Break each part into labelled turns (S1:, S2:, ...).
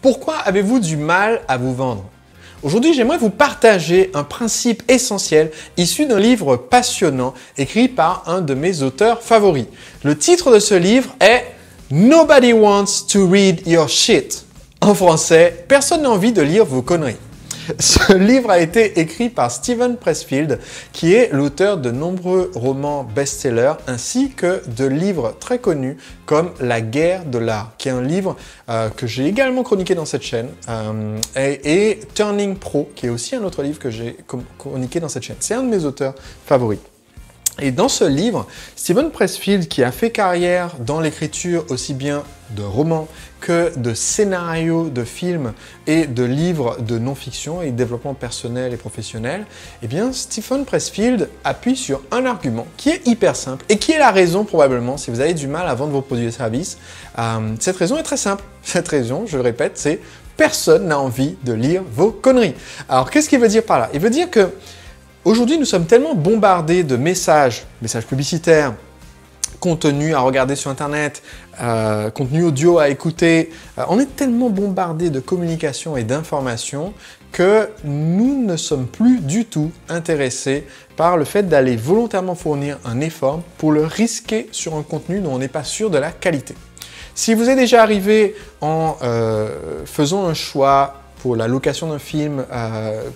S1: Pourquoi avez-vous du mal à vous vendre? Aujourd'hui, j'aimerais vous partager un principe essentiel issu d'un livre passionnant écrit par un de mes auteurs favoris. Le titre de ce livre est « Nobody wants to read your shit ». En français, personne n'a envie de lire vos conneries. Ce livre a été écrit par Steven Pressfield, qui est l'auteur de nombreux romans best-sellers ainsi que de livres très connus comme La guerre de l'art, qui est un livre que j'ai également chroniqué dans cette chaîne, et Turning Pro, qui est aussi un autre livre que j'ai chroniqué dans cette chaîne. C'est un de mes auteurs favoris. Et dans ce livre, Steven Pressfield, qui a fait carrière dans l'écriture aussi bien de romans que de scénarios de films et de livres de non-fiction et de développement personnel et professionnel, eh bien, Steven Pressfield appuie sur un argument qui est hyper simple et qui est la raison probablement, si vous avez du mal à vendre vos produits et services, cette raison est très simple. Cette raison, je le répète, c'est personne n'a envie de lire vos conneries. Alors, qu'est-ce qu'il veut dire par là? Il veut dire que aujourd'hui, nous sommes tellement bombardés de messages publicitaires, contenu à regarder sur Internet, contenu audio à écouter. On est tellement bombardés de communication et d'informations que nous ne sommes plus du tout intéressés par le fait d'aller volontairement fournir un effort pour le risquer sur un contenu dont on n'est pas sûr de la qualité. Si vous êtes déjà arrivé en faisant un choix pour la location d'un film,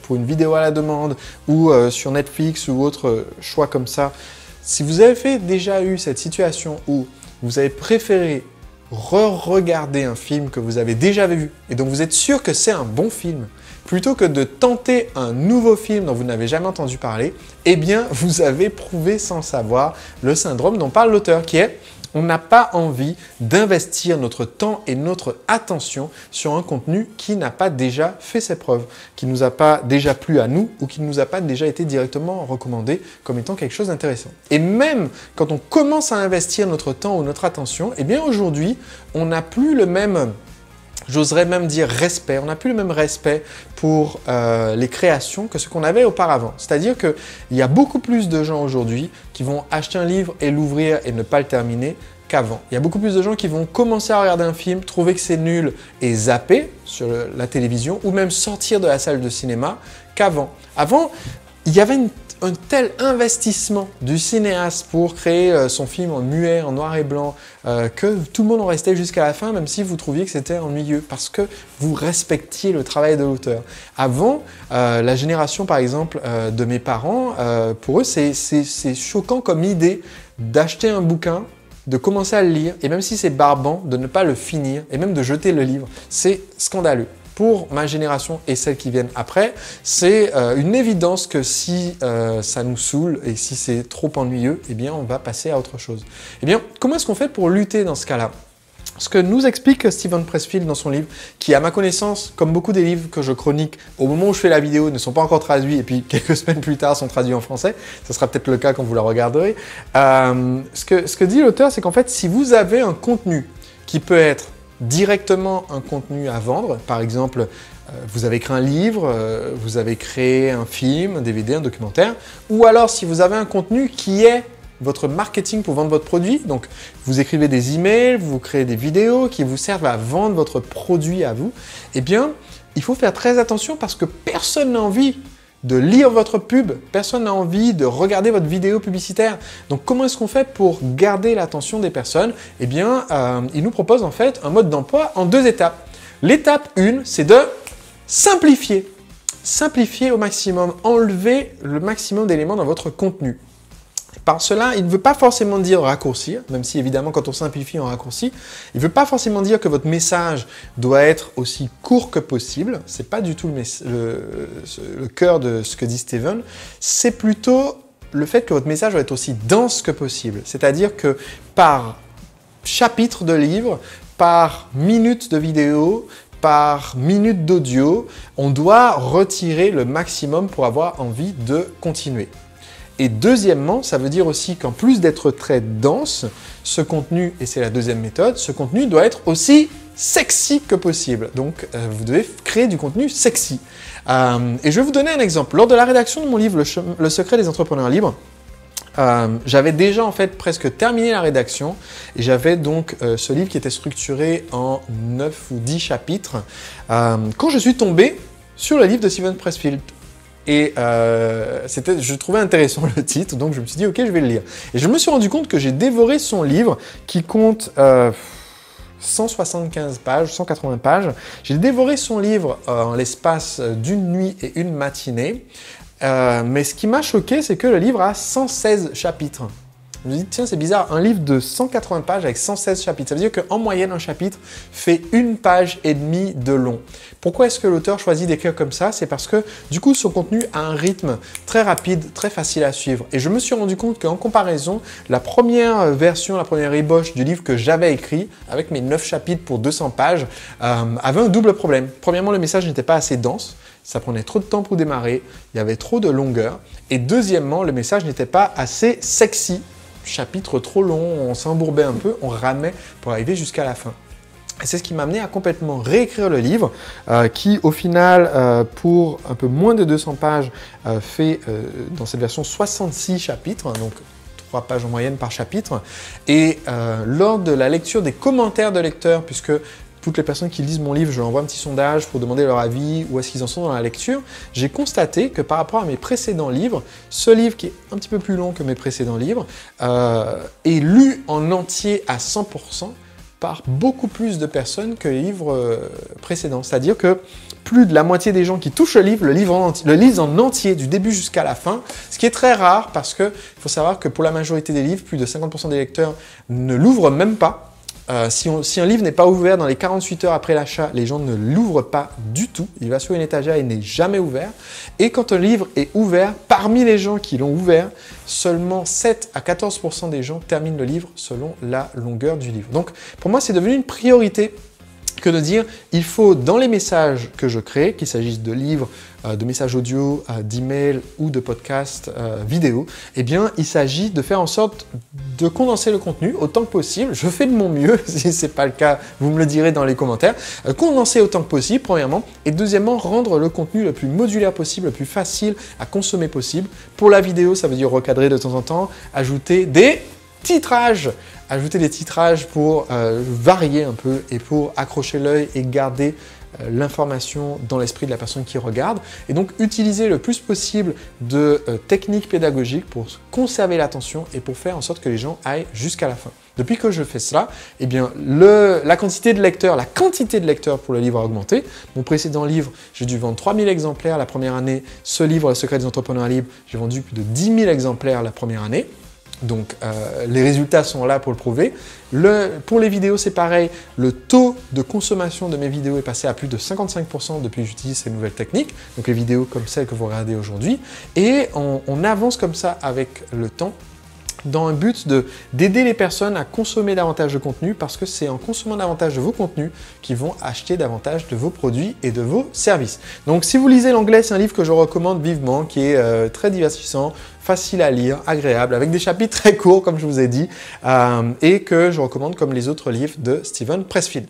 S1: pour une vidéo à la demande ou sur Netflix ou autre choix comme ça, si vous avez déjà eu cette situation où vous avez préféré re-regarder un film que vous avez déjà vu et dont vous êtes sûr que c'est un bon film, plutôt que de tenter un nouveau film dont vous n'avez jamais entendu parler, eh bien, vous avez prouvé sans le savoir le syndrome dont parle l'auteur, qui est on n'a pas envie d'investir notre temps et notre attention sur un contenu qui n'a pas déjà fait ses preuves, qui ne nous a pas déjà plu à nous ou qui ne nous a pas déjà été directement recommandé comme étant quelque chose d'intéressant. Et même quand on commence à investir notre temps ou notre attention, eh bien aujourd'hui, on n'a plus le même, j'oserais même dire respect, on n'a plus le même respect pour les créations que ce qu'on avait auparavant. C'est-à-dire qu'il y a beaucoup plus de gens aujourd'hui qui vont acheter un livre et l'ouvrir et ne pas le terminer qu'avant. Il y a beaucoup plus de gens qui vont commencer à regarder un film, trouver que c'est nul et zapper sur la télévision ou même sortir de la salle de cinéma qu'avant. Avant, il y avait un tel investissement du cinéaste pour créer son film en muet, en noir et blanc, que tout le monde en restait jusqu'à la fin, même si vous trouviez que c'était ennuyeux, parce que vous respectiez le travail de l'auteur. Avant, la génération par exemple de mes parents, pour eux c'est choquant comme idée d'acheter un bouquin, de commencer à le lire, et même si c'est barbant, de ne pas le finir, et même de jeter le livre. C'est scandaleux. Pour ma génération et celles qui viennent après, c'est une évidence que si ça nous saoule et si c'est trop ennuyeux, eh bien on va passer à autre chose. Eh bien, comment est-ce qu'on fait pour lutter dans ce cas-là? Ce que nous explique Steven Pressfield dans son livre, qui à ma connaissance, comme beaucoup des livres que je chronique au moment où je fais la vidéo, ne sont pas encore traduits et puis quelques semaines plus tard sont traduits en français, ce sera peut-être le cas quand vous la regarderez. Ce que dit l'auteur, c'est qu'en fait, si vous avez un contenu qui peut être directement un contenu à vendre, par exemple, vous avez écrit un livre, vous avez créé un film, un DVD, un documentaire, ou alors si vous avez un contenu qui est votre marketing pour vendre votre produit, donc vous écrivez des emails, vous créez des vidéos qui vous servent à vendre votre produit à vous, eh bien, il faut faire très attention parce que personne n'a envie de lire votre pub, personne n'a envie de regarder votre vidéo publicitaire. Donc comment est-ce qu'on fait pour garder l'attention des personnes? Eh bien, il nous propose en fait un mode d'emploi en 2 étapes. L'étape 1, c'est de simplifier. Simplifier au maximum, enlever le maximum d'éléments dans votre contenu. Par cela, il ne veut pas forcément dire raccourcir, même si évidemment quand on simplifie, on raccourcit. Il ne veut pas forcément dire que votre message doit être aussi court que possible. Ce n'est pas du tout le cœur de ce que dit Steven. C'est plutôt le fait que votre message doit être aussi dense que possible. C'est-à-dire que par chapitre de livre, par minute de vidéo, par minute d'audio, on doit retirer le maximum pour avoir envie de continuer. Et deuxièmement, ça veut dire aussi qu'en plus d'être très dense, ce contenu, et c'est la deuxième méthode, ce contenu doit être aussi sexy que possible. Donc, vous devez créer du contenu sexy. Et je vais vous donner un exemple. Lors de la rédaction de mon livre « Le secret des entrepreneurs libres », J'avais déjà en fait presque terminé la rédaction et j'avais donc ce livre qui était structuré en 9 ou 10 chapitres quand je suis tombé sur le livre de Steven Pressfield. Et je trouvais intéressant le titre, donc je me suis dit ok, je vais le lire. Et je me suis rendu compte que j'ai dévoré son livre qui compte 175 pages, 180 pages. J'ai dévoré son livre en l'espace d'une nuit et une matinée. Mais ce qui m'a choqué, c'est que le livre a 116 chapitres. Je me dis, tiens, c'est bizarre, un livre de 180 pages avec 116 chapitres. Ça veut dire qu'en moyenne, un chapitre fait 1 page et demie de long. Pourquoi est-ce que l'auteur choisit d'écrire comme ça? C'est parce que, du coup, son contenu a un rythme très rapide, très facile à suivre. Et je me suis rendu compte qu'en comparaison, la première version, la première ébauche du livre que j'avais écrit, avec mes 9 chapitres pour 200 pages, avait un double problème. Premièrement, le message n'était pas assez dense. Ça prenait trop de temps pour démarrer, il y avait trop de longueur. Et deuxièmement, le message n'était pas assez sexy. Chapitre trop long, on s'embourbait un peu, on ramait pour arriver jusqu'à la fin. Et c'est ce qui m'a amené à complètement réécrire le livre, qui au final, pour un peu moins de 200 pages, fait dans cette version 66 chapitres, donc 3 pages en moyenne par chapitre. Et lors de la lecture des commentaires de lecteurs, puisque toutes les personnes qui lisent mon livre, je leur envoie un petit sondage pour demander leur avis, où est-ce qu'ils en sont dans la lecture. J'ai constaté que par rapport à mes précédents livres, ce livre qui est un petit peu plus long que mes précédents livres, est lu en entier à 100% par beaucoup plus de personnes que les livres précédents. C'est-à-dire que plus de la moitié des gens qui touchent le livre le lisent en entier du début jusqu'à la fin, ce qui est très rare parce qu'il faut savoir que pour la majorité des livres, plus de 50% des lecteurs ne l'ouvrent même pas. Si un livre n'est pas ouvert dans les 48 heures après l'achat, les gens ne l'ouvrent pas du tout. Il va sur une étagère et n'est jamais ouvert. Et quand un livre est ouvert, parmi les gens qui l'ont ouvert, seulement 7 à 14% des gens terminent le livre selon la longueur du livre. Donc pour moi, c'est devenu une priorité que de dire il faut dans les messages que je crée, qu'il s'agisse de livres, de messages audio, d'emails ou de podcasts vidéo, eh bien il s'agit de faire en sorte de condenser le contenu autant que possible. Je fais de mon mieux, si ce n'est pas le cas, vous me le direz dans les commentaires. Condenser autant que possible, premièrement, et deuxièmement, rendre le contenu le plus modulaire possible, le plus facile à consommer possible. Pour la vidéo, ça veut dire recadrer de temps en temps, ajouter des titrages. Ajouter des titrages pour varier un peu et pour accrocher l'œil et garder l'information dans l'esprit de la personne qui regarde. Et donc, utiliser le plus possible de techniques pédagogiques pour conserver l'attention et pour faire en sorte que les gens aillent jusqu'à la fin. Depuis que je fais cela, eh bien, la quantité de lecteurs pour le livre a augmenté. Mon précédent livre, j'ai dû vendre 3000 exemplaires la première année. Ce livre, Le secret des entrepreneurs libres, j'ai vendu plus de 10 000 exemplaires la première année. Donc, les résultats sont là pour le prouver. Pour les vidéos, c'est pareil. Le taux de consommation de mes vidéos est passé à plus de 55% depuis que j'utilise ces nouvelles techniques. Donc, les vidéos comme celles que vous regardez aujourd'hui. Et on avance comme ça avec le temps, dans un but d'aider les personnes à consommer davantage de contenu parce que c'est en consommant davantage de vos contenus qu'ils vont acheter davantage de vos produits et de vos services. Donc si vous lisez l'anglais, c'est un livre que je recommande vivement, qui est très divertissant, facile à lire, agréable, avec des chapitres très courts comme je vous ai dit, et que je recommande comme les autres livres de Steven Pressfield.